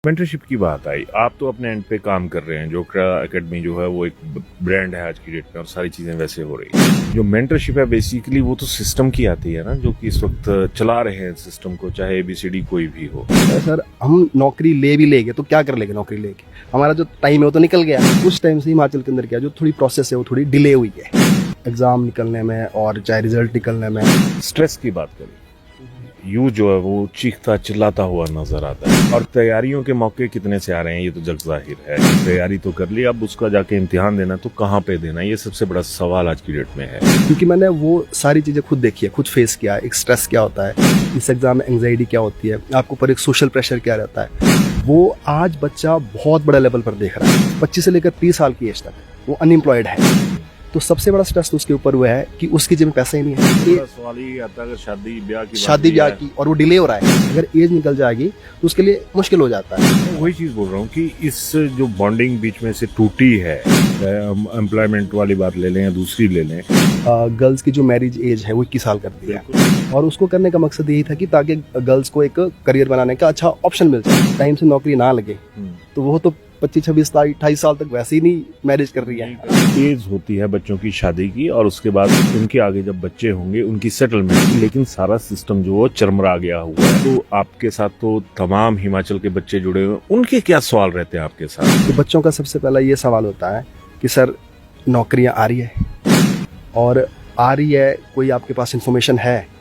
Mentorship की बात आई, आप तो अपने एंड पे काम कर रहे हैं। जोक्टा एकेडमी जो है वो एक ब्रांड है आज की डेट में और सारी चीजें वैसे हो रही है। जो मेंटरशिप है बेसिकली वो तो सिस्टम की आती है ना, जो कि इस वक्त चला रहे हैं सिस्टम को, चाहे ABCD कोई भी हो। सर हम नौकरी ले भी लेंगे तो क्या कर लेंगे नौकरी लेके, हमारा जो टाइम है वो तो निकल गया। उस टाइम से हिमाचल के अंदर क्या जो थोड़ी प्रोसेस है वो थोड़ी डिले हुई है एग्जाम निकलने में और चाहे रिजल्ट निकलने में। स्ट्रेस की बात करें, यू जो है वो चीखता चिल्लाता हुआ नजर आता है। और तैयारियों के मौके कितने से आ रहे हैं ये तो जग जाहिर है। तैयारी तो कर ली, अब उसका जाके इम्तिहान देना तो कहाँ पे देना, ये सबसे बड़ा सवाल आज की डेट में है। क्योंकि मैंने वो सारी चीज़ें खुद देखी है, खुद फेस किया है। एक स्ट्रेस क्या होता है, इस एग्जाम में एंग्जाइटी क्या होती है, आपको ऊपर एक सोशल प्रेशर क्या रहता है, वो आज बच्चा बहुत बड़े लेवल पर देख रहा है। 25 से लेकर 30 साल की एज तक वो अनएम्प्लॉयड है, तो सबसे बड़ा स्ट्रेस तो उसके ऊपर हुआ है कि उसकी जेब में पैसा ही नहीं है। सवाल ही आता है अगर शादी ब्याह की और वो डिले हो रहा है, अगर एज निकल जाएगी तो उसके लिए मुश्किल हो जाता है। वही चीज बोल रहा हूँ कि इस जो बॉन्डिंग बीच में से टूटी है, एम्प्लॉयमेंट वाली बात ले लें या दूसरी ले लें, गर्ल्स की जो मैरिज एज है वो 21 साल कर दी है और उसको करने का मकसद यही था कि ताकि गर्ल्स को एक करियर बनाने का अच्छा ऑप्शन मिल जाए, टाइम से नौकरी ना लगे। तो वो तो 25, 26, 28 साल तक वैसे ही नहीं मैरिज कर रही है। एज होती है बच्चों की शादी की और उसके बाद उनके आगे जब बच्चे होंगे उनकी सेटलमेंट की, लेकिन सारा सिस्टम जो वो चरमरा गया हुआ है। तो आपके साथ तो तमाम हिमाचल के बच्चे जुड़े हुए, उनके क्या सवाल रहते हैं आपके साथ? तो बच्चों का सबसे पहला ये सवाल होता है कि सर नौकरियां आ रही है और आ रही है, कोई आपके पास इंफॉर्मेशन है?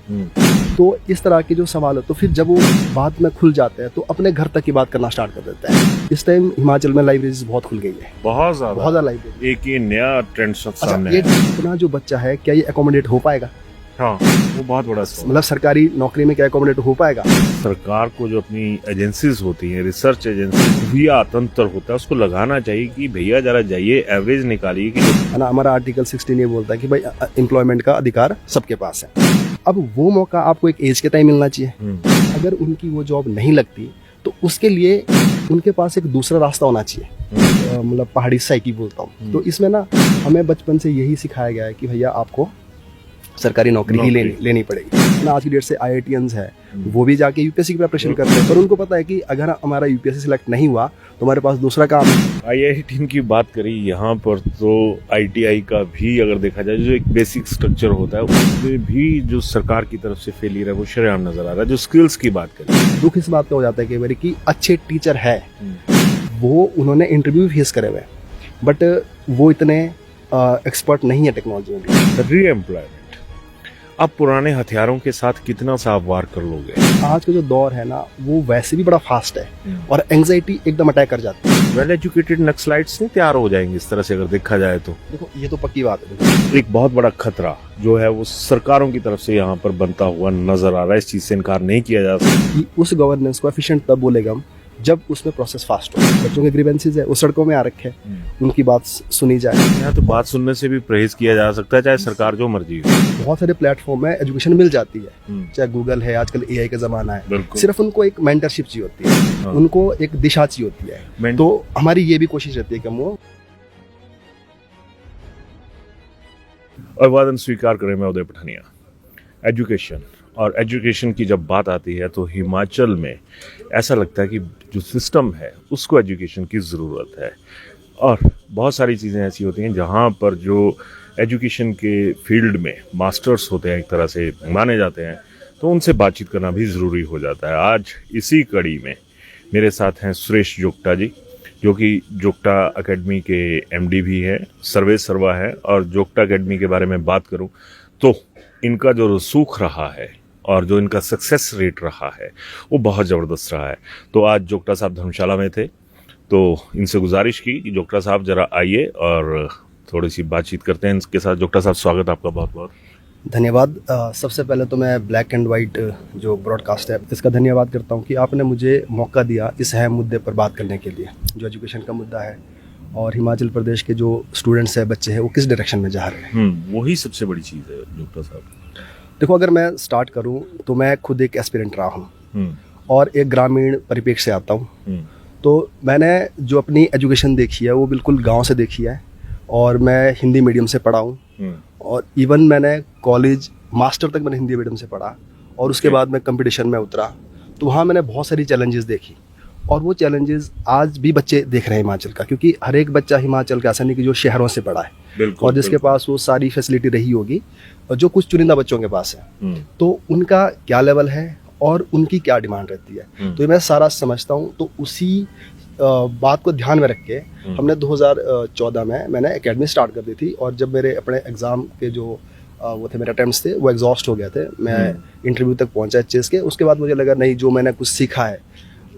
तो इस तरह के जो सवाल है, तो फिर जब वो बात में खुल जाते हैं तो अपने घर तक की बात करना स्टार्ट कर देते हैं। इस टाइम हिमाचल में लाइब्रेरीज बहुत खुल गई है, बहुत ज्यादा लाइब्रेरी। एक ये नया ट्रेंड सामने ये है। इतना जो बच्चा है क्या ये अकोमोडेट हो पाएगा? हाँ, वो बहुत बड़ा सवाल। मतलब सरकारी नौकरी में क्या अकोमोडेट हो पाएगा? सरकार को जो अपनी एजेंसीज होती हैं, रिसर्च एजेंसी या तंत्र होता है, उसको लगाना चाहिए कि भैया जरा जाइए एवरेज निकालिए कि है ना। हमारा आर्टिकल 16 ये बोलता है कि भाई एम्प्लॉयमेंट का अधिकार सबके पास है। अब वो मौका आपको एक एज के टाइम मिलना चाहिए। अगर उनकी वो जॉब नहीं लगती तो उसके लिए उनके पास एक दूसरा रास्ता होना चाहिए। मतलब पहाड़ी साइकी बोलता हूँ। तो इसमें ना हमें बचपन से यही सिखाया गया है कि भैया आपको सरकारी नौकरी ही लेनी पड़ेगी ना। आज की डेट से IITians है, वो भी जाके UPSC की प्रिपरेशन कर रहे हैं, पर उनको पता है कि अगर हमारा UPSC सिलेक्ट नहीं हुआ तो हमारे पास दूसरा काम है। IIT की बात करी यहाँ पर तो ITI का भी अगर देखा जाए, जो एक बेसिक स्ट्रक्चर होता है उसमें भी जो सरकार की तरफ से फेलियर है वो शरेआम नजर आ रहा है। जो स्किल्स की बात करें, दुख इस बात का हो जाता है कि अच्छे टीचर है, वो उन्होंने इंटरव्यू फेस करे हुए, बट वो इतने एक्सपर्ट नहीं है टेक्नोलॉजी में। रीएम्प्लॉयमेंट, अब पुराने हथियारों के साथ कितना सा आप वार कर लोगे? आज का जो दौर है ना वो वैसे भी बड़ा फास्ट है और एंजाइटी एकदम अटैक कर जाती है। वेल एजुकेटेड नक्सलाइट्स नहीं तैयार हो जाएंगे इस तरह से अगर देखा जाए तो। देखो ये तो पक्की बात है। एक बहुत बड़ा खतरा जो है वो सरकारों की तरफ से यहाँ पर बनता हुआ नजर आ रहा है, इस चीज से इनकार नहीं किया जा सकता। उस गवर्नेंस को एफिशिएंट तब बोलेगा हम जब उसमें प्रोसेस फास्ट हो। बच्चों के ग्रीवेंसेस है वो सड़कों में आ रखे हैं, उनकी बात सुनी जाए। यहाँ तो बात सुनने से भी परहेज किया जा सकता है, चाहे सरकार जो मर्जी हो। बहुत सारे प्लेटफॉर्म है, एजुकेशन मिल जाती है, चाहे गूगल है, आजकल AI का जमाना है। सिर्फ उनको एक मेंटरशिप चाहिए होती है, उनको एक दिशा चाहिए होती है। तो हमारी ये भी कोशिश रहती है कि हम वो अभिवादन स्वीकार करें। मैं उदय पठानिया। एजुकेशन और एजुकेशन की जब बात आती है तो हिमाचल में ऐसा लगता है कि जो सिस्टम है उसको एजुकेशन की ज़रूरत है। और बहुत सारी चीज़ें ऐसी होती हैं जहाँ पर जो एजुकेशन के फील्ड में मास्टर्स होते हैं, एक तरह से माने जाते हैं, तो उनसे बातचीत करना भी ज़रूरी हो जाता है। आज इसी कड़ी में मेरे साथ हैं सुरेश जोक्टा जी, जो कि जोक्टा एकेडमी के MD भी है, सर्वे सर्वा है। और जोक्टा एकेडमी के बारे में बात करूं तो इनका जो रसूख रहा है और जो इनका सक्सेस रेट रहा है वो बहुत ज़बरदस्त रहा है। तो आज जोक्टा साहब धर्मशाला में थे, तो इनसे गुजारिश की कि जोक्टा साहब ज़रा आइए और थोड़ी सी बातचीत करते हैं इनके साथ। जोक्टा साहब स्वागत आपका बहुत बहुत। धन्यवाद। सबसे पहले तो मैं ब्लैक एंड वाइट जो ब्रॉडकास्ट है इसका धन्यवाद करता हूँ कि आपने मुझे मौका दिया इस अहम मुद्दे पर बात करने के लिए, जो एजुकेशन का मुद्दा है और हिमाचल प्रदेश के जो स्टूडेंट्स है, बच्चे हैं, वो किस डायरेक्शन में जा रहे हैं। वही सबसे बड़ी चीज़ है जोक्टा साहब। देखो अगर मैं स्टार्ट करूँ तो मैं खुद एक एस्पिरेंट रहा हूँ और एक ग्रामीण परिप्रेक्ष्य से आता हूँ। तो मैंने जो अपनी एजुकेशन देखी है वो बिल्कुल गाँव से देखी है और मैं हिंदी मीडियम से पढ़ा हूँ और इवन मैंने कॉलेज मास्टर तक मैंने हिंदी मीडियम से पढ़ा और उसके बाद मैं कंपटीशन में उतरा। तो वहाँ मैंने बहुत सारी चैलेंजेस देखी और वो चैलेंजेस आज भी बच्चे देख रहे हैं हिमाचल का, क्योंकि हर एक बच्चा हिमाचल का ऐसा नहीं कि जो शहरों से पढ़ा है बिल्कुल, और जिसके बिल्कुल। पास वो सारी फैसिलिटी रही होगी, और जो कुछ चुनिंदा बच्चों के पास है, हम्म, तो उनका क्या लेवल है और उनकी क्या डिमांड रहती है, तो ये मैं सारा समझता हूँ। तो उसी बात को ध्यान में रख के हमने 2014 में मैंने एकेडमी स्टार्ट कर दी थी। और जब मेरे अपने एग्ज़ाम के जो वो थे, मेरे अटेम्प्ट्स थे, वो एग्जॉस्ट हो गए थे, मैं इंटरव्यू तक पहुंचा एचएस के। उसके बाद मुझे लगा नहीं, जो मैंने कुछ सीखा है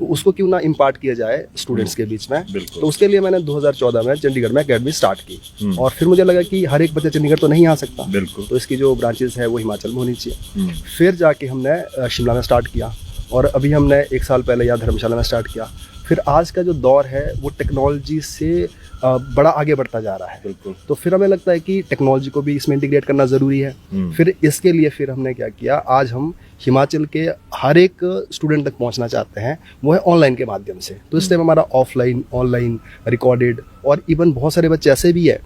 उसको क्यों ना इम्पार्ट किया जाए स्टूडेंट्स के बीच में। बिल्कुल। तो उसके लिए मैंने 2014 में चंडीगढ़ में एकेडमी स्टार्ट की। और फिर मुझे लगा कि हर एक बच्चा चंडीगढ़ तो नहीं आ सकता, बिल्कुल। तो इसकी जो ब्रांचेस है वो हिमाचल में होनी चाहिए। हम्म, फिर जाके हमने शिमला में स्टार्ट किया, और अभी हमने 1 साल पहले यहाँ धर्मशाला में स्टार्ट किया। फिर आज का जो दौर है वो टेक्नोलॉजी से बड़ा आगे बढ़ता जा रहा है, बिल्कुल। तो फिर हमें लगता है कि टेक्नोलॉजी को भी इसमें इंटीग्रेट करना ज़रूरी है। फिर इसके लिए फिर हमने क्या किया, आज हम हिमाचल के हर एक स्टूडेंट तक पहुंचना चाहते हैं, वो है ऑनलाइन के माध्यम से। तो इस टाइम हमारा ऑफलाइन, ऑनलाइन, रिकॉर्डेड, और इवन बहुत सारे बच्चे ऐसे भी है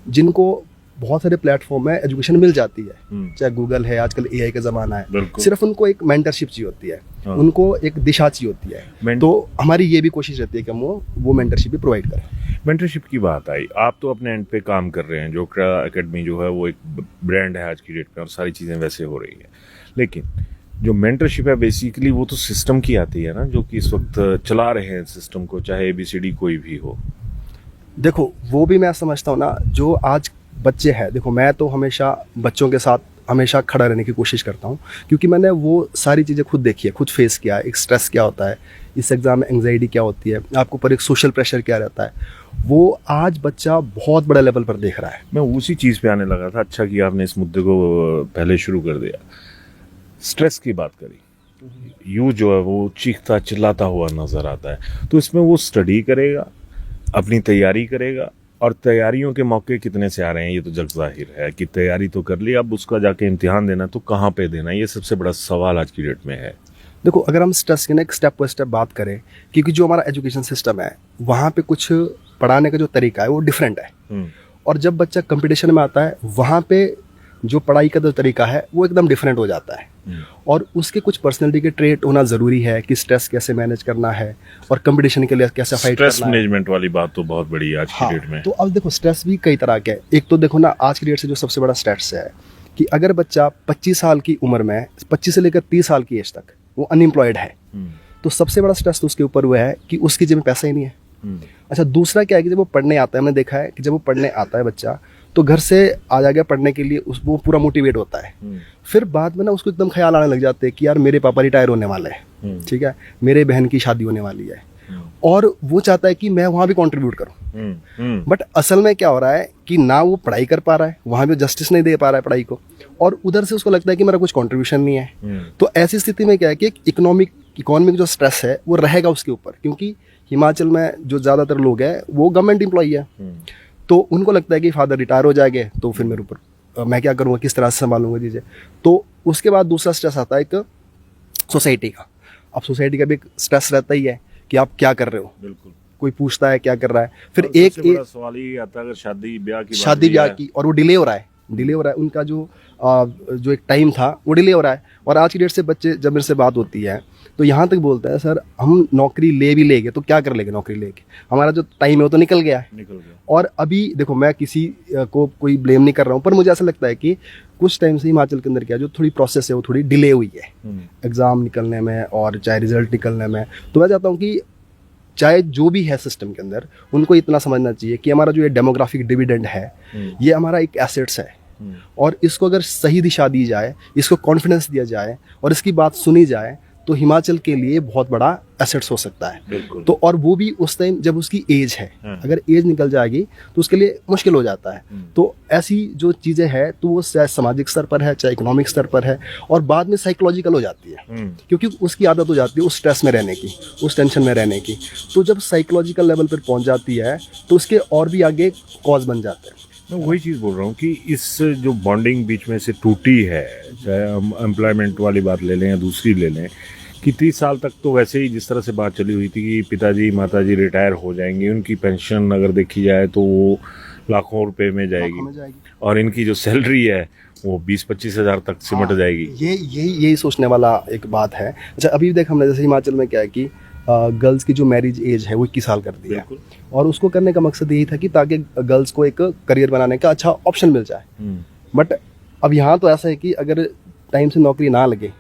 जिनको बहुत सारे प्लेटफॉर्म में एजुकेशन मिल जाती है, चाहे गूगल है, आजकल एआई का ज़माना है, बिल्कुल। सिर्फ उनको एक मेंटरशिप चाहिए होती है, हाँ। उनको एक दिशा चाहिए होती है। तो हमारी ये भी कोशिश रहती है कि हम वो मेंटरशिप भी प्रोवाइड करें। मेंटरशिप की बात आई, आप तो अपने एंड पे काम कर रहे हैं, जो एकेडमी जो है वो एक ब्रांड है आज की डेट में, और सारी चीज़ें वैसे हो रही हैं। लेकिन जो मेंटरशिप है बेसिकली वो तो सिस्टम की आती है ना, जो कि इस वक्त चला रहे हैं सिस्टम को, चाहे ABCD कोई भी हो। देखो, वो भी मैं समझता हूँ ना, जो आज बच्चे हैं, देखो मैं तो हमेशा बच्चों के साथ हमेशा खड़ा रहने की कोशिश करता हूँ, क्योंकि मैंने वो सारी चीज़ें खुद देखी है, खुद फेस किया है। एक स्ट्रेस क्या होता है, इस एग्ज़ाम में एंग्जाइटी क्या होती है, आपको पर एक सोशल प्रेशर क्या रहता है, वो आज बच्चा बहुत बड़े लेवल पर देख रहा है। मैं उसी चीज़ पे आने लगा था, अच्छा कि आपने इस मुद्दे को पहले शुरू कर दिया। स्ट्रेस की बात करी, यू जो है वो चीखता चिल्लाता हुआ नजर आता है, तो इसमें वो स्टडी करेगा, अपनी तैयारी करेगा, और तैयारियों के मौके कितने से आ रहे हैं ये तो जग जाहिर है कि तैयारी तो कर ली, अब उसका जाके इम्तिहान देना तो कहाँ पे देना, ये सबसे बड़ा सवाल आज की डेट में है। देखो, अगर हम स्ट्रेस की ना एक स्टेप बाय स्टेप बात करें, क्योंकि जो हमारा एजुकेशन सिस्टम है वहाँ पे कुछ पढ़ाने का जो तरीका है वो डिफरेंट है, और जब बच्चा कंपटीशन में आता है वहाँ पे जो पढ़ाई का जो तरीका है वो एकदम डिफरेंट हो जाता है। और उसके कुछ पर्सनैलिटी के ट्रेट होना ज़रूरी है कि स्ट्रेस कैसे मैनेज करना है और कंपटीशन के लिए कैसे फाइट करना है। स्ट्रेस मैनेजमेंट वाली बात तो बहुत बड़ी है आज की डेट में। तो अब देखो, स्ट्रेस भी कई तरह के है। एक तो देखो ना, आज की डेट से जो सबसे बड़ा स्ट्रेस है कि अगर बच्चा 25 साल की उम्र में, 25 से लेकर 30 साल की एज तक वो अनएम्प्लॉयड है, तो सबसे बड़ा स्ट्रेस तो उसके ऊपर वो है कि उसकी जेब में पैसा ही नहीं है। अच्छा, दूसरा क्या है कि जब वो पढ़ने आता है, हमने देखा है कि जब वो पढ़ने आता है बच्चा, तो घर से आ जाएगा पढ़ने के लिए, वो पूरा मोटिवेट होता है। फिर बाद में ना उसको एकदम ख्याल आने लग जाते हैं कि यार मेरे पापा रिटायर होने वाले हैं, ठीक है, मेरे बहन की शादी होने वाली है, और वो चाहता है कि मैं वहाँ भी कंट्रीब्यूट करूँ। बट असल में क्या हो रहा है कि ना वो पढ़ाई कर पा रहा है, वहाँ भी जस्टिस नहीं दे पा रहा है पढ़ाई को, और उधर से उसको लगता है कि मेरा कुछ कंट्रीब्यूशन नहीं है। तो ऐसी स्थिति में क्या है कि इकोनॉमिक जो स्ट्रेस है वो रहेगा उसके ऊपर, क्योंकि हिमाचल में जो ज़्यादातर लोग हैं वो गवर्नमेंट एम्प्लॉई है, तो उनको लगता है कि फादर रिटायर हो जाएंगे तो फिर मेरे ऊपर मैं क्या करूँगा, किस तरह से संभालूंगा चीज़ें। तो उसके बाद दूसरा स्ट्रेस आता है एक सोसाइटी का। अब सोसाइटी का भी एक स्ट्रेस रहता ही है कि आप क्या कर रहे हो, बिल्कुल, कोई पूछता है क्या कर रहा है। फिर सबसे एक बड़ा सवाल ये आता है अगर शादी ब्याह की, और वो डिले हो रहा है, उनका जो एक टाइम था वो डिले हो रहा है। और आज की डेट से बच्चे जब मेरे से बात होती है तो यहाँ तक बोलता है, सर हम नौकरी ले भी लेंगे तो क्या कर लेंगे, नौकरी लेके हमारा जो टाइम है वो तो निकल गया है। और अभी देखो, मैं किसी को कोई ब्लेम नहीं कर रहा हूँ, पर मुझे ऐसा लगता है कि कुछ टाइम से हिमाचल के अंदर क्या जो थोड़ी प्रोसेस है वो थोड़ी डिले हुई है एग्ज़ाम निकलने में और चाहे रिजल्ट निकलने में। तो मैं चाहता हूँ कि चाहे जो भी है सिस्टम के अंदर, उनको इतना समझना चाहिए कि हमारा जो ये डेमोग्राफिक डिविडेंड है ये हमारा एक एसेट्स है, और इसको अगर सही दिशा दी जाए, इसको कॉन्फिडेंस दिया जाए और इसकी बात सुनी जाए, तो हिमाचल के लिए बहुत बड़ा एसेट्स हो सकता है। तो और वो भी उस टाइम जब उसकी एज है, अगर एज निकल जाएगी तो उसके लिए मुश्किल हो जाता है। तो ऐसी जो चीज़ें हैं, तो वो चाहे सामाजिक स्तर पर है, चाहे इकोनॉमिक स्तर पर है, और बाद में साइकोलॉजिकल हो जाती है, क्योंकि उसकी आदत हो जाती है उस स्ट्रेस में रहने की, उस टेंशन में रहने की। तो जब साइकोलॉजिकल लेवल पर पहुंच जाती है तो उसके और भी आगे कॉज बन जाते हैं। मैं वही चीज़ बोल रहा हूँ कि इस जो बॉन्डिंग बीच में से टूटी है, चाहे हम एम्प्लॉयमेंट वाली बात ले लें या दूसरी ले लें, कि 30 साल तक तो वैसे ही जिस तरह से बात चली हुई थी कि पिताजी माताजी रिटायर हो जाएंगे, उनकी पेंशन अगर देखी जाए तो वो लाखों रुपए में जाएगी, और इनकी जो सैलरी है वो 20-25 हज़ार तक सिमट जाएगी। यही सोचने वाला एक बात है। अच्छा, अभी देख हमने जैसे हिमाचल में क्या है कि गर्ल्स की जो मैरिज एज है वो 21 साल कर दी है। और उसको करने का मकसद यही था कि ताकि गर्ल्स को एक करियर बनाने का अच्छा ऑप्शन मिल जाए। बट अब यहाँ तो ऐसा है कि अगर टाइम से नौकरी ना लगे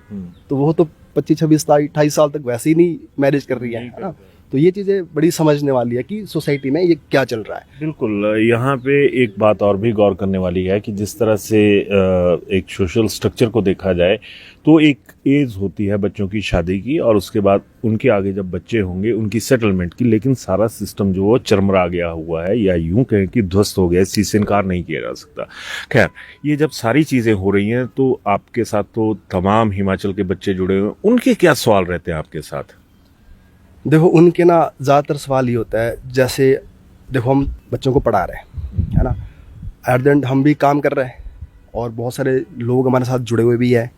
तो वो तो 25, 26, 28 साल तक वैसे ही नहीं मैरिज कर रही है ना। तो ये चीज़ें बड़ी समझने वाली है कि सोसाइटी में ये क्या चल रहा है। बिल्कुल, यहाँ पे एक बात और भी गौर करने वाली है कि जिस तरह से एक सोशल स्ट्रक्चर को देखा जाए तो एक एज होती है बच्चों की शादी की, और उसके बाद उनके आगे जब बच्चे होंगे उनकी सेटलमेंट की, लेकिन सारा सिस्टम जो वो चरमरा गया हुआ है या यूं कहें कि ध्वस्त हो गया है, इस चीज़ से इनकार नहीं किया जा सकता। खैर, ये जब सारी चीज़ें हो रही हैं तो आपके साथ तो तमाम हिमाचल के बच्चे जुड़े हुए हैं, उनके क्या सवाल रहते हैं आपके साथ? देखो, उनके ना ज़्यादातर सवाल ये होता है, जैसे देखो हम बच्चों को पढ़ा रहे हैं, है ना, एट द एंड हम भी काम कर रहे हैं और बहुत सारे लोग हमारे साथ जुड़े हुए भी हैं,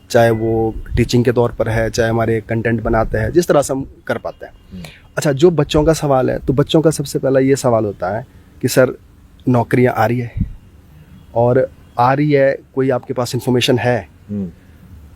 चाहे वो टीचिंग के तौर पर है, चाहे हमारे कंटेंट बनाते हैं, जिस तरह से हम कर पाते हैं। अच्छा, जो बच्चों का सवाल है तो बच्चों का सबसे पहला ये सवाल होता है कि सर नौकरियां आ रही है, और आ रही है, कोई आपके पास इंफॉर्मेशन है?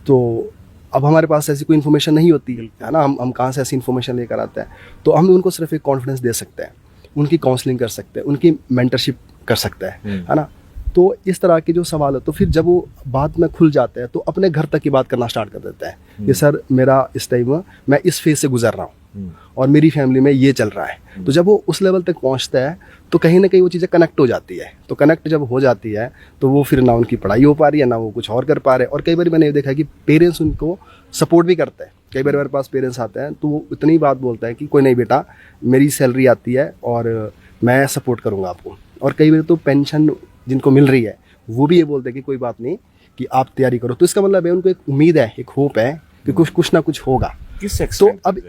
तो अब हमारे पास ऐसी कोई इन्फॉर्मेशन नहीं होती है ना, हम कहाँ से ऐसी इन्फॉर्मेशन लेकर आते हैं? तो हम उनको सिर्फ एक कॉन्फिडेंस दे सकते हैं, उनकी काउंसलिंग कर सकते हैं, उनकी मेंटरशिप कर सकते हैं, है ना। तो इस तरह के जो सवाल है, तो फिर जब वो बात में खुल जाते हैं तो अपने घर तक की बात करना स्टार्ट कर देते हैं कि सर मेरा इस टाइम मैं इस फेज से गुजर रहा हूँ और मेरी फैमिली में ये चल रहा है। तो जब वो उस लेवल तक पहुँचता है तो कहीं ना कहीं वो चीज़ें कनेक्ट हो जाती है। तो कनेक्ट जब हो जाती है तो वो फिर ना उनकी पढ़ाई हो पा रही है, ना वो कुछ और कर पा रहे हैं। और कई बार मैंने ये देखा है कि पेरेंट्स उनको सपोर्ट भी करते हैं। कई बार मेरे पास पेरेंट्स आते हैं तो वो इतनी बात बोलते हैं कि कोई नहीं बेटा, मेरी सैलरी आती है और मैं सपोर्ट करूँगा आपको। और कई बार तो पेंशन जिनको मिल रही है वो भी ये बोलते हैं कि कोई बात नहीं, कि आप तैयारी करो। तो इसका मतलब है उनको एक उम्मीद है, एक होप है कि कुछ ना कुछ होगा। तो अब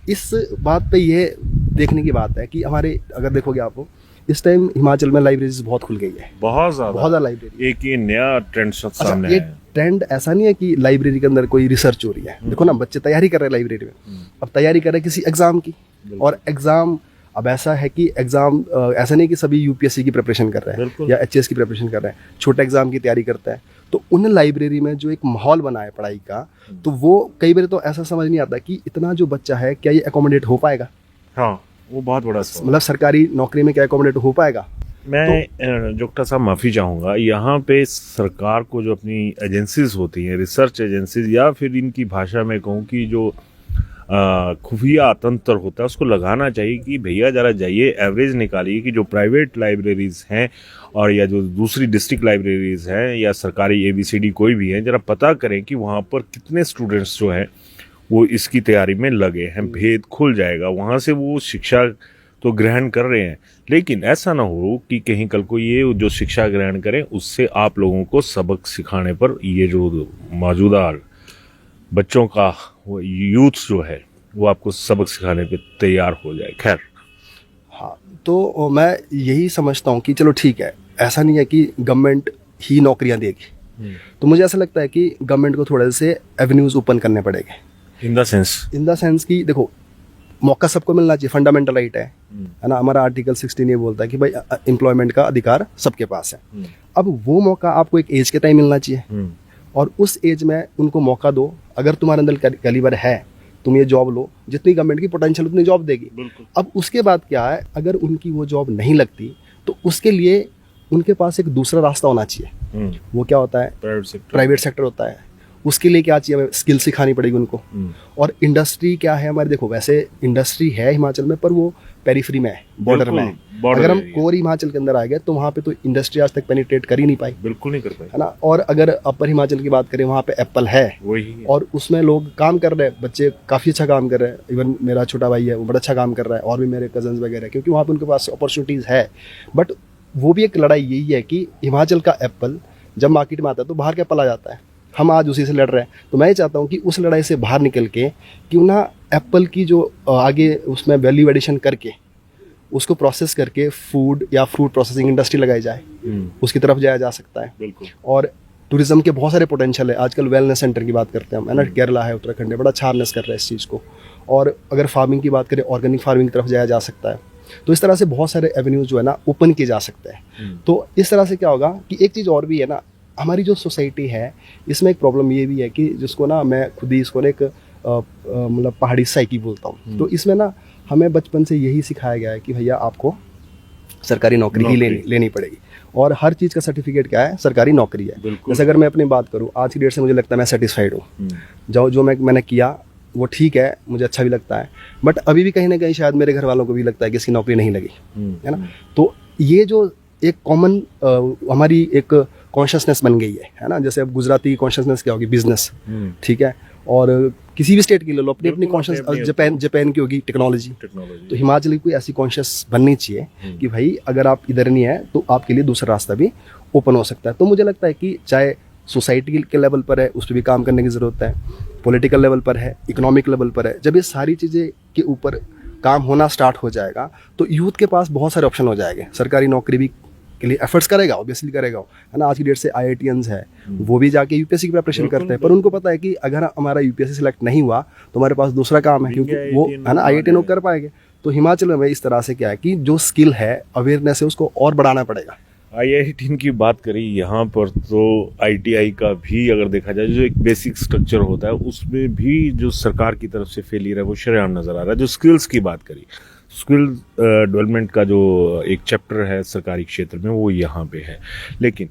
इस बात पे ये देखने की बात है कि हमारे, अगर देखोगे आप, इस टाइम हिमाचल में लाइब्रेरीज बहुत खुल गई है, बहुत ज़्यादा लाइब्रेरी। एक ये नया ट्रेंड सामने ये ट्रेंड ऐसा नहीं है कि लाइब्रेरी के अंदर कोई रिसर्च हो रही है। देखो ना, बच्चे तैयारी कर रहे हैं लाइब्रेरी में, अब तैयारी कर रहे हैं किसी एग्जाम की, और एग्जाम अब ऐसा है कि एग्जाम ऐसा नहीं कि सभी यूपीएससी की प्रिपरेशन कर रहे हैं या एचएस की प्रिपरेशन कर रहे हैं, छोटे एग्जाम की तैयारी करते हैं। तो उन लाइब्रेरी में जो एक माहौल बना है पढ़ाई का, तो वो कई बार तो ऐसा समझ नहीं आता कि इतना जो बच्चा है क्या ये अकोमोडेट हो पाएगा। हाँ, वो बहुत बड़ा मतलब सरकारी नौकरी में क्या अकोमोडेट हो पाएगा। मैं जोगटा साहब माफ़ी चाहूँगा, यहाँ पे सरकार को जो अपनी एजेंसीज होती हैं, रिसर्च एजेंसीज, या फिर इनकी भाषा में कहूँ कि जो खुफिया तंत्र होता है, उसको लगाना चाहिए कि भैया ज़रा जाइए, एवरेज निकालिए कि जो प्राइवेट लाइब्रेरीज़ हैं और या जो दूसरी डिस्ट्रिक्ट लाइब्रेरीज़ हैं या सरकारी ABCD कोई भी है, ज़रा पता करें कि वहाँ पर कितने स्टूडेंट्स जो हैं वो इसकी तैयारी में लगे हैं। भेद खुल जाएगा, वहाँ से वो शिक्षा तो ग्रहण कर रहे हैं, लेकिन ऐसा ना हो कि कहीं कल को ये जो शिक्षा ग्रहण करें उससे आप लोगों को सबक सिखाने पर ये जो मौजूदा बच्चों का वो यूथ जो है वो आपको सबक सिखाने पे तैयार हो जाए। खैर, हाँ, तो मैं यही समझता हूँ कि चलो ठीक है, ऐसा नहीं है कि गवर्नमेंट ही नौकरियाँ देगी। तो मुझे ऐसा लगता है कि गवर्नमेंट को थोड़े से एवेन्यूज़ ओपन करने पड़ेंगे। इन द सेंस कि देखो, मौका सबको मिलना चाहिए, फंडामेंटल राइट है ना। हमारा आर्टिकल 16 ये बोलता है कि भाई एम्प्लॉयमेंट का अधिकार सबके पास है। अब वो मौका आपको एक एज के टाइम मिलना चाहिए, और उस एज में उनको मौका दो। अगर तुम्हारे अंदर कैलिबर है, तुम ये जॉब लो, जितनी गवर्नमेंट की पोटेंशियल उतनी जॉब देगी। अब उसके बाद क्या है, अगर उनकी वो जॉब नहीं लगती तो उसके लिए उनके पास एक दूसरा रास्ता होना चाहिए। वो क्या होता है, प्राइवेट सेक्टर होता है। उसके लिए क्या चाहिए, हमें स्किल सिखानी पड़ेगी उनको। और इंडस्ट्री क्या है हमारे, देखो वैसे इंडस्ट्री है हिमाचल में, पर वो पेरिफेरी में है, बॉर्डर में है। अगर हम कोर हिमाचल के अंदर आ गए तो वहाँ पे तो इंडस्ट्री आज तक पेनिट्रेट कर ही नहीं पाई, बिल्कुल नहीं कर पाई, है ना। और अगर अपर हिमाचल की बात करें, वहाँ पे एप्पल है, वही, और उसमें लोग काम कर रहे हैं, बच्चे काफ़ी अच्छा काम कर रहे हैं। इवन मेरा छोटा भाई है, वो बड़ा अच्छा काम कर रहा है, और भी मेरे कजन्स वगैरह, क्योंकि वहाँ पे उनके पास अपॉर्चुनिटीज़ है। बट वो भी एक लड़ाई यही है कि हिमाचल का एप्पल जब मार्केट में आता है तो बाहर का एप्पल आ जाता है। हम आज उसी से लड़ रहे हैं। तो मैं ये चाहता हूँ कि उस लड़ाई से बाहर निकल के क्यों ना एप्पल की जो आगे उसमें वैल्यू एडिशन करके उसको प्रोसेस करके फूड या फ्रूट प्रोसेसिंग इंडस्ट्री लगाई जाए, उसकी तरफ जाया जा सकता है। बिल्कुल। और टूरिज्म के बहुत सारे पोटेंशियल है। आजकल वेलनेस सेंटर की बात करते हैं हम, है ना, केरला है, उत्तराखंड है, बड़ा अच्छा हार्नेस कर रहा है इस चीज़ को। और अगर फार्मिंग की बात करें, ऑर्गेनिक फार्मिंग की तरफ जाया जा सकता है। तो इस तरह से बहुत सारे एवेन्यूज जो है ना ओपन किए जा सकते हैं। तो इस तरह से क्या होगा कि एक चीज़ और भी है ना, हमारी जो सोसाइटी है इसमें एक प्रॉब्लम ये भी है कि जिसको ना मैं खुद ही इसको ना एक मतलब पहाड़ी साइकी बोलता हूँ। तो इसमें ना हमें बचपन से यही सिखाया गया है कि भैया आपको सरकारी नौकरी ही लेनी पड़ेगी, और हर चीज़ का सर्टिफिकेट क्या है, सरकारी नौकरी है। जैसे अगर मैं अपनी बात करूँ आज की डेट से, मुझे लगता है मैं सेटिस्फाइड हूँ, जो मैंने किया वो ठीक है, मुझे अच्छा भी लगता है, बट अभी भी कहीं ना कहीं शायद मेरे घर वालों को भी लगता है कि इसकी नौकरी नहीं लगी, है ना। तो ये जो एक कॉमन हमारी एक कॉन्शियसनेस बन गई है ना। जैसे अब गुजराती कॉन्शियसनेस क्या होगी, बिजनेस, ठीक है, और किसी भी स्टेट की ले लो अपनी अपनी कॉन्शियस, जापान की होगी टेक्नोलॉजी। तो हिमाचल की कोई ऐसी कॉन्शियस बननी चाहिए कि भाई अगर आप इधर नहीं है तो आपके लिए दूसरा रास्ता भी ओपन हो सकता है। तो मुझे लगता है कि चाहे सोसाइटी के लेवल पर है, उस पर भी काम करने की ज़रूरत है, पॉलिटिकल लेवल पर है, इकोनॉमिक लेवल पर है। जब ये सारी चीज़ें के ऊपर काम होना स्टार्ट हो जाएगा तो यूथ के पास बहुत सारे ऑप्शन हो जाएंगे। सरकारी नौकरी भी के लिए एफर्ट्स करेगा, ऑब्वियसली करेगा, है ना। आज की डेट से IITians है, वो भी जाके यूपीएससी की प्रिपरेशन करते हैं, पर उनको पता है कि अगर हमारा यूपीएससी सिलेक्ट नहीं हुआ तो हमारे पास दूसरा काम है, क्योंकि वो है ना IITian वो कर पाएंगे। तो हिमाचल में इस तरह से क्या है कि जो स्किल है, अवेयरनेस है, उसको और बढ़ाना पड़ेगा। IIT की बात करी यहाँ पर तो ITI का भी अगर देखा जाए, जो एक बेसिक स्ट्रक्चर होता है उसमें भी जो सरकार की तरफ से फेलियर है वो शरेआम नज़र आ रहा है। जो स्किल्स की बात करी, स्किल डेवलपमेंट का जो एक चैप्टर है सरकारी क्षेत्र में वो यहाँ पे है, लेकिन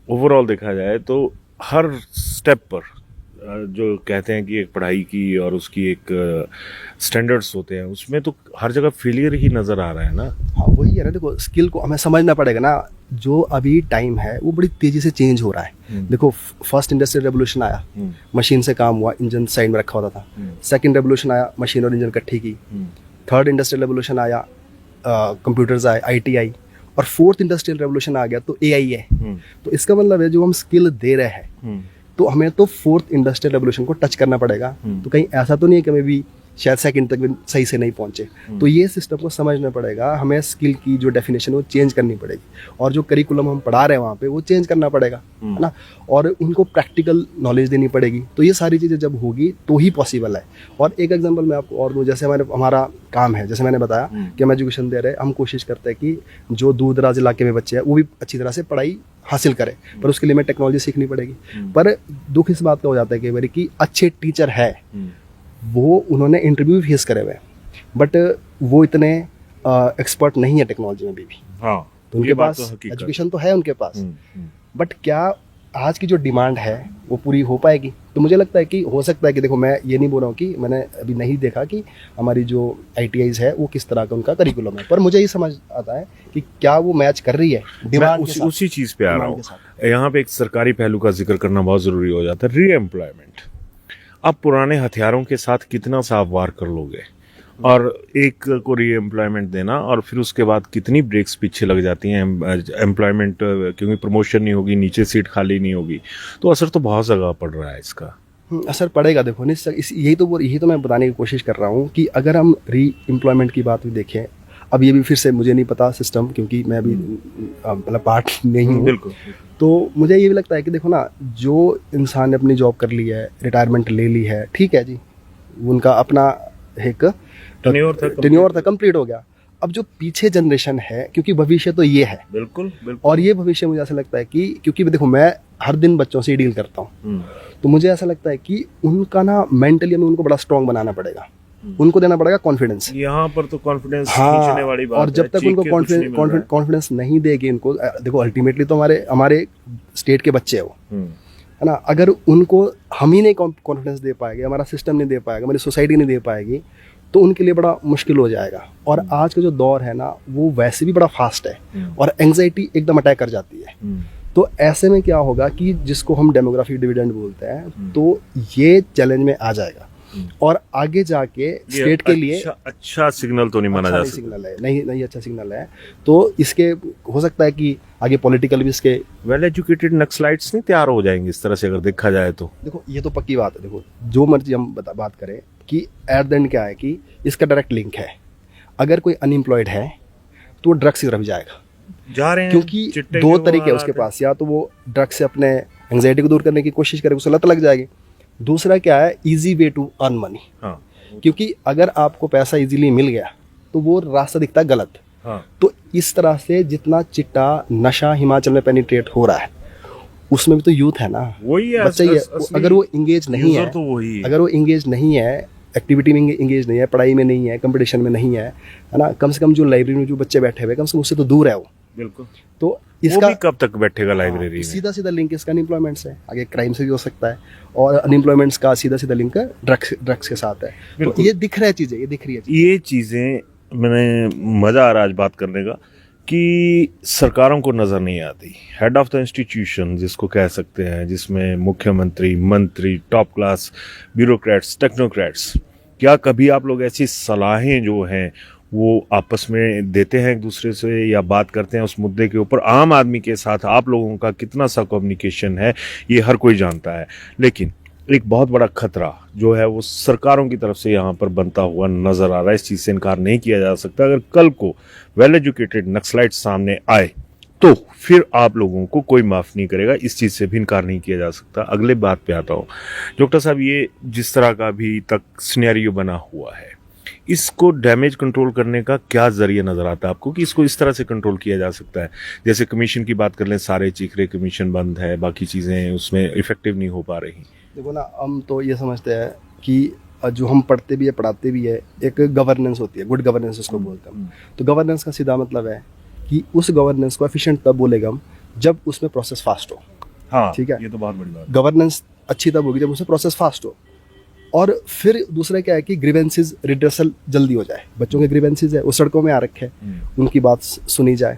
ओवरऑल देखा जाए तो हर स्टेप पर जो कहते हैं कि एक पढ़ाई की और उसकी एक स्टैंडर्ड्स होते हैं, उसमें तो हर जगह फेलियर ही नज़र आ रहा है ना। हाँ वही है ना, देखो स्किल को हमें समझना पड़ेगा ना। जो अभी टाइम है वो बड़ी तेज़ी से चेंज हो रहा है। देखो फर्स्ट इंडस्ट्रियल रेवोल्यूशन आया, मशीन से काम हुआ, इंजन साइड में रखा होता था। सेकंड रेवोल्यूशन आया, मशीन और इंजन इकट्ठी की। थर्ड इंडस्ट्रियल रेवोल्यूशन आया, कंप्यूटर्स आए, ITI, और फोर्थ इंडस्ट्रियल रेवोल्यूशन आ गया तो AI है। तो इसका मतलब है जो हम स्किल दे रहे हैं तो हमें तो फोर्थ इंडस्ट्रियल रेवोल्यूशन को टच करना पड़ेगा। तो कहीं ऐसा तो नहीं है कि हमें भी शायद सेकंड तक भी सही से नहीं पहुंचे। तो ये सिस्टम को समझना पड़ेगा, हमें स्किल की जो डेफिनेशन है वो चेंज करनी पड़ेगी, और जो करिकुलम हम पढ़ा रहे हैं वहाँ पे वो चेंज करना पड़ेगा, है ना, और उनको प्रैक्टिकल नॉलेज देनी पड़ेगी। तो ये सारी चीज़ें जब होगी तो ही पॉसिबल है। और एक एग्जाम्पल मैं आपको और दूँ, जैसे हमारा काम है, जैसे मैंने बताया कि हम एजुकेशन दे रहे हैं, हम कोशिश करते हैं कि जो दूर दराज इलाके में बच्चे हैं वो भी अच्छी तरह से पढ़ाई हासिल करें, पर उसके लिए हमें टेक्नोलॉजी सीखनी पड़ेगी। पर दुख इस बात का हो जाता है कई बार कि अच्छे टीचर है, वो उन्होंने इंटरव्यू फेस करे हुए, बट वो इतने एक्सपर्ट नहीं है टेक्नोलॉजी में भी। हाँ, तो उनके पास एजुकेशन तो है उनके पास, बट क्या आज की जो डिमांड है वो पूरी हो पाएगी? तो मुझे लगता है कि हो सकता है कि, देखो मैं ये नहीं बोल रहा हूँ कि मैंने अभी नहीं देखा कि हमारी जो ITIs है वो किस तरह का उनका करिकुलम है, पर मुझे ये समझ आता है कि क्या वो मैच कर रही है डिमांड के साथ। उसी चीज़ पे आ रहा हूँ। यहाँ पे एक सरकारी पहलू का जिक्र करना बहुत ज़रूरी हो जाता है, रीएम्प्लॉयमेंट। अब पुराने हथियारों के साथ कितना सा आप वार कर लोगे, और एक को रीएम्प्लॉयमेंट देना, और फिर उसके बाद कितनी ब्रेक्स पीछे लग जाती हैं एम्प्लॉयमेंट, क्योंकि प्रमोशन नहीं होगी, नीचे सीट खाली नहीं होगी, तो असर तो बहुत जगह पड़ रहा है इसका। असर पड़ेगा। देखो यही तो मैं बताने की कोशिश कर रहा हूँ कि अगर हम री एम्प्लॉयमेंट की बात भी देखें, अब ये भी फिर से मुझे नहीं पता सिस्टम, क्योंकि मैं अभी मतलब पार्ट नहीं हूँ। बिल्कुल। तो मुझे ये भी लगता है कि देखो ना, जो इंसान ने अपनी जॉब कर ली है, रिटायरमेंट ले ली है, ठीक है जी, उनका अपना एक टेन्योर था, कंप्लीट हो गया। अब जो पीछे जनरेशन है, क्योंकि भविष्य तो ये है, बिल्कुल। और ये भविष्य मुझे ऐसा लगता है कि, क्योंकि देखो मैं हर दिन बच्चों से डील करता हूँ, तो मुझे ऐसा लगता है कि उनका ना मेंटली हमें उनको बड़ा स्ट्रांग बनाना पड़ेगा, उनको देना पड़ेगा कॉन्फिडेंस। यहाँ पर तो कॉन्फिडेंस खींचने वाली बात है। और जब तक उनको कॉन्फिडेंस नहीं देगी इनको, देखो अल्टीमेटली तो हमारे स्टेट के बच्चे हैं वो, है ना। अगर उनको हम ही नहीं कॉन्फिडेंस दे पाएंगे, हमारा सिस्टम नहीं दे पाएगा, हमारी सोसाइटी नहीं दे पाएगी, तो उनके लिए बड़ा मुश्किल हो जाएगा। और आज का जो दौर है ना वो वैसे भी बड़ा फास्ट है, और एंग्जाइटी एकदम अटैक कर जाती है। तो ऐसे में क्या होगा कि जिसको हम डेमोग्राफिक डिविडेंड बोलते हैं, तो ये चैलेंज में आ जाएगा, और आगे जाके स्टेट के लिए अच्छा सिग्नल तो नहीं माना जा सकता। सिग्नल है नहीं अच्छा सिग्नल है। तो इसके हो सकता है कि आगे पॉलिटिकल भी इसके वेल एजुकेटेड नक्सलाइट्स नहीं तैयार हो जाएंगे इस तरह से, अगर देखा जाए तो। देखो ये तो पक्की बात है। देखो जो मर्जी हम बात करें कि एट द एंड क्या है कि इसका डायरेक्ट लिंक है। अगर कोई अनएम्प्लॉयड है तो वो ड्रग्स की तरफ जाएगा, जा रहे हैं, क्योंकि दो तरीके हैं उसके पास, या तो वो ड्रग्स से अपने एंग्जाइटी को दूर करने की कोशिश करेगा, उसे लत लग जाएगी। दूसरा क्या है, easy way to earn money. क्योंकि अगर आपको पैसा इजीली मिल गया तो वो रास्ता दिखता है गलत। तो इस तरह से जितना चिट्टा नशा हिमाचल में पेनिट्रेट हो रहा है, उसमें भी तो यूथ है ना, वही है बच्चा ही है। अगर वो इंगेज नहीं है, तो वही है। अगर वो इंगेज नहीं है, एक्टिविटी में इंगेज नहीं है, पढ़ाई में नहीं है, कंपटीशन में नहीं है ना, कम से कम जो लाइब्रेरी में जो बच्चे बैठे हुए कम से कम उससे तो दूर है वो। बिल्कुल। तो इसका भी कब तक बैठेगा लाइब्रेरी में? सीधा सीधा लिंक इसका अनएम्प्लॉयमेंट से, आगे क्राइम से भी हो सकता है, और अनएम्प्लॉयमेंट का सीधा सीधा लिंक ड्रग्स के साथ है। तो ये दिख रहा है चीजें, ये दिख रही है ये चीजें, मैंने मजा आ रहा है आज बात करने का कि सरकारों को नजर नहीं आती। हेड ऑफ द इंस्टीट्यूशन जिसको कह सकते हैं, जिसमें मुख्यमंत्री, मंत्री, टॉप क्लास ब्यूरोक्रेट्स, टेक्नोक्रेट्स, क्या कभी आप लोग ऐसी सलाहें जो हैं वो आपस में देते हैं एक दूसरे से, या बात करते हैं उस मुद्दे के ऊपर? आम आदमी के साथ आप लोगों का कितना सा कम्युनिकेशन है ये हर कोई जानता है, लेकिन एक बहुत बड़ा खतरा जो है वो सरकारों की तरफ से यहाँ पर बनता हुआ नजर आ रहा है। इस चीज़ से इनकार नहीं किया जा सकता। अगर कल को वेल एजुकेटेड नक्सलाइट सामने आए तो फिर आप लोगों को कोई माफ़ नहीं करेगा, इस चीज़ से भी इनकार नहीं किया जा सकता। अगले बात पे आता हूँ डॉक्टर साहब, ये जिस तरह का अभी तक सिनेरियो बना हुआ है, इसको डैमेज कंट्रोल करने का क्या जरिया नजर आता है आपको कि इसको इस तरह से कंट्रोल किया जा सकता है? जैसे कमीशन की बात कर लें, सारे चीखरे कमीशन बंद है, बाकी चीज़ें उसमें इफेक्टिव नहीं हो पा रही। देखो ना, हम तो ये समझते हैं कि जो हम पढ़ते भी है, पढ़ाते भी है, एक गवर्नेंस होती है, गुड गवर्नेंस उसको बोलते हैं। तो गवर्नेंस का सीधा मतलब है कि उस गवर्नेंस को एफिशिएंट तब बोलेगा हम जब उसमें प्रोसेस फास्ट हो। हाँ, ठीक है, ये तो बहुत बड़ी बात है। गवर्नेंस अच्छी तब होगी जब उसमें प्रोसेस फास्ट हो। और फिर दूसरा क्या है कि ग्रीवेंसेस रिड्रेसल जल्दी हो जाए। बच्चों के ग्रीवेंसेस है वो सड़कों में आ रखे हैं, उनकी बात सुनी जाए।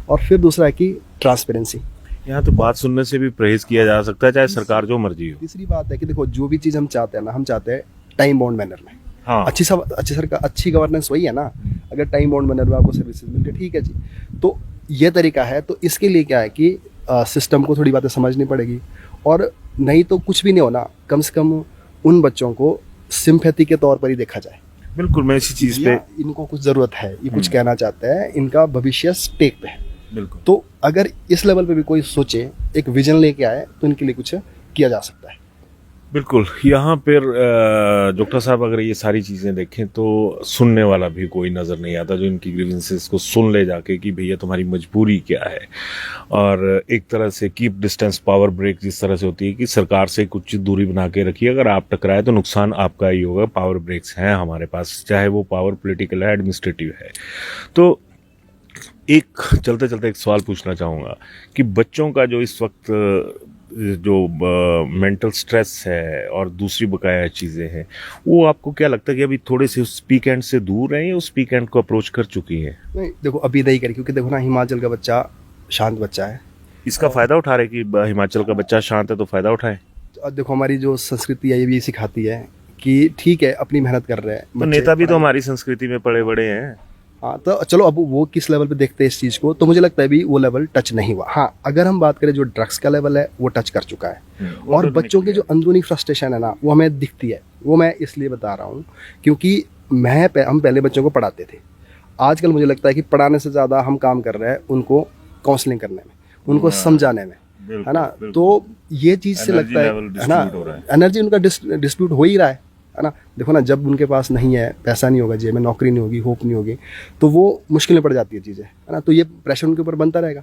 और फिर दूसरा है कि ट्रांसपेरेंसी। यहाँ तो बात सुनने से भी परहेज किया जा सकता है, चाहे सरकार जो मर्जी हो। तीसरी बात है कि देखो, जो भी चीज़ हम चाहते हैं ना, हम चाहते हैं टाइम बाउंड मैनर में। हाँ, अच्छी सरकार, अच्छी गवर्नेंस वही है ना। अगर टाइम बाउंड मैनर में आपको सर्विसेज मिल रही, ठीक है जी, तो ये तरीका है। तो इसके लिए क्या है कि सिस्टम को थोड़ी बातें समझनी पड़ेगी, और नहीं तो कुछ भी नहीं होना, कम से कम उन बच्चों को सिंपैथी के तौर पर ही देखा जाए। बिल्कुल, मैं इसी चीज़ पे, इनको कुछ ज़रूरत है, ये कुछ कहना चाहते हैं, इनका भविष्य स्टेक पे है। बिल्कुल। तो अगर इस लेवल पे भी कोई सोचे, एक विजन लेके आए, तो इनके लिए कुछ किया जा सकता है। बिल्कुल। यहाँ पर डॉक्टर साहब, अगर ये सारी चीज़ें देखें तो सुनने वाला भी कोई नज़र नहीं आता जो इनकी ग्रीवेंसेस को सुन ले जाके कि भैया तुम्हारी मजबूरी क्या है। और एक तरह से कीप डिस्टेंस पावर ब्रेक जिस तरह से होती है कि सरकार से कुछ दूरी बना के रखिए, अगर आप टकराए तो नुकसान आपका ही होगा। पावर ब्रेक्स हैं हमारे पास, चाहे वो पावर पॉलिटिकल है, एडमिनिस्ट्रेटिव है। तो एक चलते चलते एक सवाल पूछना चाहूँगा कि बच्चों का जो इस वक्त जो मेंटल स्ट्रेस है और दूसरी बकाया चीज़ें हैं, वो आपको क्या लगता है कि अभी थोड़े से उस पीक एंड से दूर हैं या उस पीक एंड को अप्रोच कर चुकी हैं? नहीं, देखो अभी नहीं करें, क्योंकि देखो ना, हिमाचल का बच्चा शांत बच्चा है। इसका फ़ायदा उठा रहे कि हिमाचल का बच्चा शांत है तो फ़ायदा उठाए? देखो, हमारी जो संस्कृति है ये भी सिखाती है कि ठीक है, अपनी मेहनत कर रहे हैं तो नेता भी तो हमारी संस्कृति में पड़े बड़े हैं। हाँ, तो चलो अब वो किस लेवल पे देखते हैं इस चीज़ को, तो मुझे लगता है भी वो लेवल टच नहीं हुआ। हाँ, अगर हम बात करें जो ड्रग्स का लेवल है वो टच कर चुका है। और तो बच्चों की जो अंदरूनी फ्रस्ट्रेशन है ना, वो हमें दिखती है। वो मैं इसलिए बता रहा हूँ क्योंकि हम पहले बच्चों को पढ़ाते थे। आजकल मुझे लगता है कि पढ़ाने से ज़्यादा हम काम कर रहे हैं उनको काउंसलिंग करने में, उनको समझाने में, है ना। तो ये चीज़ से लगता है ना, एनर्जी उनका डिस्प्यूट हो ही रहा है ना। देखो ना, जब उनके पास नहीं है, पैसा नहीं होगा, जेब में नौकरी नहीं होगी, होप नहीं होगी, तो वो मुश्किलें पड़ जाती है चीज़ें, है ना। तो ये प्रेशर उनके ऊपर बनता रहेगा।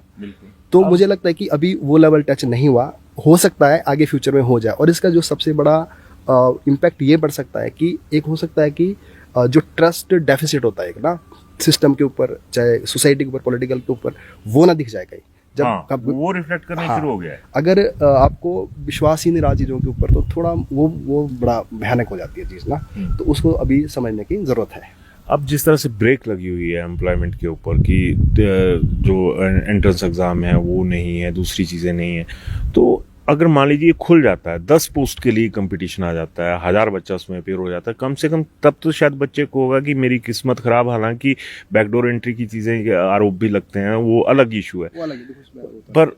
तो मुझे लगता है कि अभी वो लेवल टच नहीं हुआ, हो सकता है आगे फ्यूचर में हो जाए। और इसका जो सबसे बड़ा इम्पैक्ट ये बढ़ सकता है कि एक हो सकता है कि जो ट्रस्ट डेफिसिट होता है एक ना, सिस्टम के ऊपर, चाहे सोसाइटी के ऊपर, पॉलिटिकल के ऊपर, वो ना दिख जाए कहीं। जब वो रिफ्लेक्ट करने शुरू हो गया है। अगर आपको विश्वास ही नहीं रहा चीज़ों के ऊपर, तो थोड़ा वो बड़ा भयानक हो जाती है चीज़ ना। तो उसको अभी समझने की ज़रूरत है। अब जिस तरह से ब्रेक लगी हुई है एम्प्लॉयमेंट के ऊपर कि जो एंट्रेंस एग्ज़ाम है वो नहीं है, दूसरी चीज़ें नहीं है, तो अगर मान लीजिए खुल जाता है, 10 पोस्ट के लिए कंपटीशन आ जाता है, 1000 बच्चा उसमें अपेयर हो जाता है, कम से कम तब तो शायद बच्चे को होगा कि मेरी किस्मत खराब। हालांकि बैकडोर एंट्री की चीज़ें, आरोप भी लगते हैं, वो अलग इशू है। पर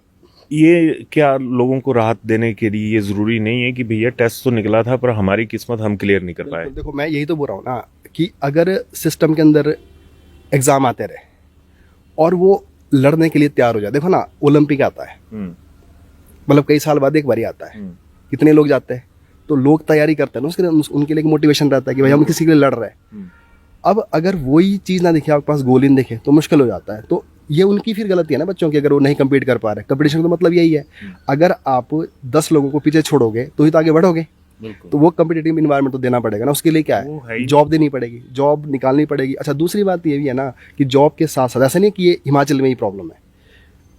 ये क्या लोगों को राहत देने के लिए ये ज़रूरी नहीं है कि भैया टेस्ट तो निकला था पर हमारी किस्मत हम क्लियर नहीं कर पाए? देखो, मैं यही तो बोल रहा हूँ ना कि अगर सिस्टम के अंदर एग्ज़ाम आते रहे और वो लड़ने के लिए तैयार हो जाए। देखो ना, ओलंपिक आता है, मतलब कई साल बाद एक बारी आता है, कितने लोग जाते हैं, तो लोग तैयारी करते हैं ना, उनके लिए मोटिवेशन रहता है कि भाई हम किसी के लिए लड़ रहे हैं। अब अगर वही चीज़ ना दिखे, आपके पास गोल ही नहीं दिखे, तो मुश्किल हो जाता है। तो ये उनकी फिर गलती है ना बच्चों की, अगर वो नहीं कम्पीट कर पा रहे। कंपटीशन का मतलब यही है, अगर आप 10 लोगों को पीछे छोड़ोगे तो ही तो आगे बढ़ोगे। तो वो कम्पिटिटिव इन्वायरमेंट तो देना पड़ेगा ना, उसके लिए क्या है, जॉब देनी पड़ेगी, जॉब निकालनी पड़ेगी। अच्छा, दूसरी बात ये भी है ना कि जॉब के साथ साथ ऐसा नहीं कि ये हिमाचल में ही प्रॉब्लम है,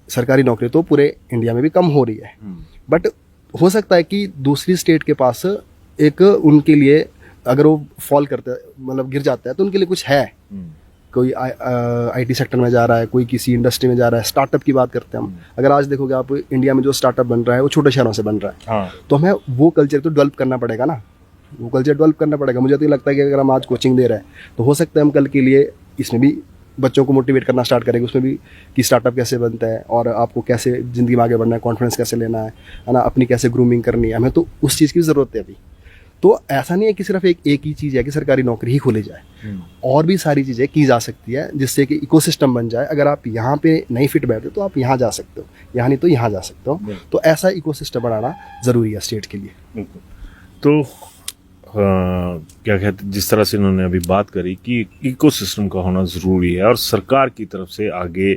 सरकारी नौकरी तो पूरे इंडिया में भी कम हो रही है, बट हो सकता है कि दूसरी स्टेट के पास एक उनके लिए अगर वो फॉल करते मतलब गिर जाता है तो उनके लिए कुछ है। कोई आईटी सेक्टर में जा रहा है, कोई किसी इंडस्ट्री में जा रहा है। स्टार्टअप की बात करते हैं हम, अगर आज देखोगे आप इंडिया में जो स्टार्टअप बन रहा है वो छोटे शहरों से बन रहा है। हाँ। तो हमें वो कल्चर तो डेवलप करना पड़ेगा ना, वो कल्चर डेवलप करना पड़ेगा। मुझे तो ये लगता है कि अगर हम आज कोचिंग दे रहे हैं तो हो सकता है हम कल के लिए इसमें भी बच्चों को मोटिवेट करना स्टार्ट करेंगे, उसमें भी कि स्टार्टअप कैसे बनता है और आपको कैसे ज़िंदगी में आगे बढ़ना है, कॉन्फिडेंस कैसे लेना है ना, अपनी कैसे ग्रूमिंग करनी है। हमें तो उस चीज़ की ज़रूरत है अभी। तो ऐसा नहीं है कि सिर्फ एक ही चीज़ है कि सरकारी नौकरी ही खोली जाए, और भी सारी चीज़ें की जा सकती है जिससे कि इकोसिस्टम बन जाए। अगर आप यहाँ पे नहीं फिट बैठते तो आप यहाँ जा सकते हो, यहाँ नहीं तो यहाँ जा सकते हो। तो ऐसा इकोसिस्टम बनाना ज़रूरी है स्टेट के लिए। तो क्या कहते, जिस तरह से इन्होंने अभी बात करी कि इकोसिस्टम का होना ज़रूरी है और सरकार की तरफ से आगे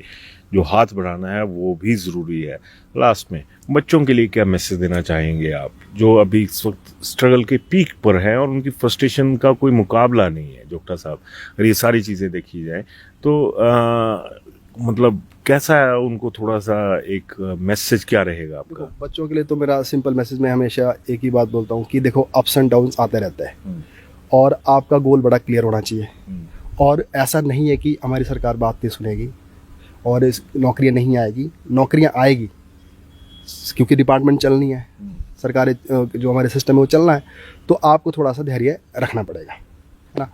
जो हाथ बढ़ाना है वो भी ज़रूरी है। लास्ट में बच्चों के लिए क्या मैसेज देना चाहेंगे आप, जो अभी इस वक्त स्ट्रगल के पीक पर हैं और उनकी फ्रस्ट्रेशन का कोई मुकाबला नहीं है? जोगटा साहब, अगर ये सारी चीज़ें देखी जाए तो मतलब कैसा है, उनको थोड़ा सा एक मैसेज क्या रहेगा आपका? बच्चों के लिए तो मेरा सिंपल मैसेज, मैं हमेशा एक ही बात बोलता हूँ कि देखो, अप्स एंड डाउन्स आते रहते हैं और आपका गोल बड़ा क्लियर होना चाहिए। और ऐसा नहीं है कि हमारी सरकार बात नहीं सुनेगी और इस नौकरियाँ नहीं आएगी, नौकरियाँ आएगी क्योंकि डिपार्टमेंट चलनी है, सरकारी जो हमारे सिस्टम है वो चलना है। तो आपको थोड़ा सा धैर्य रखना पड़ेगा, है ना।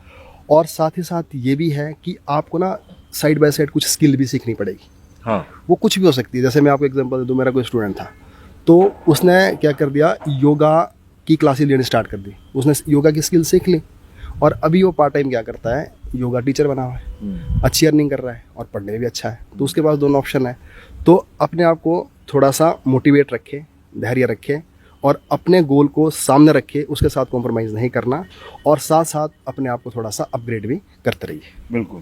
और साथ ही साथ ये भी है कि आपको ना साइड बाय साइड कुछ स्किल भी सीखनी पड़ेगी। हाँ, वो कुछ भी हो सकती है। जैसे मैं आपको एग्जांपल दूं, मेरा कोई स्टूडेंट था तो उसने क्या कर दिया, योगा की क्लासेस लेनी स्टार्ट कर दी, उसने योगा की स्किल सीख ली और अभी वो पार्ट टाइम क्या करता है, योगा टीचर बना हुआ है, अच्छी अर्निंग कर रहा है और पढ़ने में भी अच्छा है। तो उसके पास दोनों ऑप्शन है। तो अपने आप को थोड़ा सा मोटिवेट रखे, धैर्य रखे और अपने गोल को सामने रखे, उसके साथ कॉम्प्रोमाइज़ नहीं करना और साथ साथ अपने आप को थोड़ा सा अपग्रेड भी करते रहिए। बिल्कुल।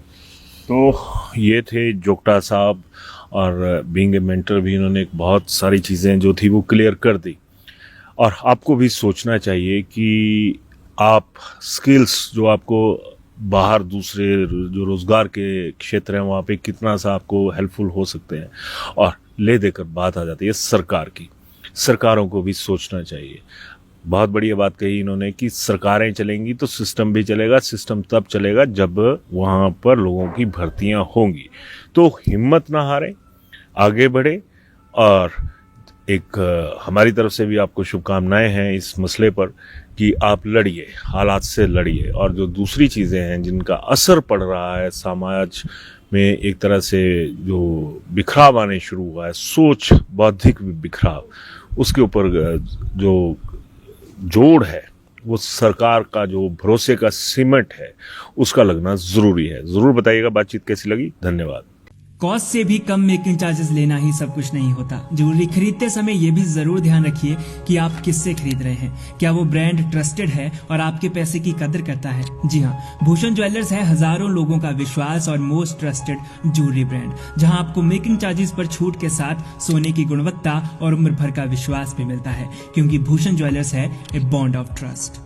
तो ये थे जोगटा साहब और बीइंग ए मेंटर भी इन्होंने बहुत सारी चीज़ें जो थी वो क्लियर कर दी। और आपको भी सोचना चाहिए कि आप स्किल्स जो आपको बाहर दूसरे जो रोज़गार के क्षेत्र हैं वहाँ पे कितना सा आपको हेल्पफुल हो सकते हैं। और ले देकर बात आ जाती है सरकार की, सरकारों को भी सोचना चाहिए। बहुत बढ़िया बात कही इन्होंने कि सरकारें चलेंगी तो सिस्टम भी चलेगा, सिस्टम तब चलेगा जब वहाँ पर लोगों की भर्तियाँ होंगी। तो हिम्मत ना हारें, आगे बढ़े। और एक हमारी तरफ से भी आपको शुभकामनाएं हैं इस मसले पर कि आप लड़िए, हालात से लड़िए। और जो दूसरी चीज़ें हैं जिनका असर पड़ रहा है समाज में, एक तरह से जो बिखराव आने शुरू हुआ है, सोच बौद्धिक बिखराव, उसके ऊपर जो जोड़ है वो सरकार का जो भरोसे का सीमेंट है उसका लगना ज़रूरी है। ज़रूर बताइएगा बातचीत कैसी लगी। धन्यवाद। कॉस्ट से भी कम मेकिंग चार्जेस लेना ही सब कुछ नहीं होता। ज्वेलरी खरीदते समय ये भी जरूर ध्यान रखिए कि आप किससे खरीद रहे हैं, क्या वो ब्रांड ट्रस्टेड है और आपके पैसे की कदर करता है। जी हाँ, भूषण ज्वेलर्स है हजारों लोगों का विश्वास और मोस्ट ट्रस्टेड ज्वेलरी ब्रांड, जहां आपको मेकिंग चार्जेस पर छूट के साथ सोने की गुणवत्ता और उम्र भर का विश्वास भी मिलता है, क्योंकि भूषण ज्वेलर्स है ए बॉन्ड ऑफ ट्रस्ट।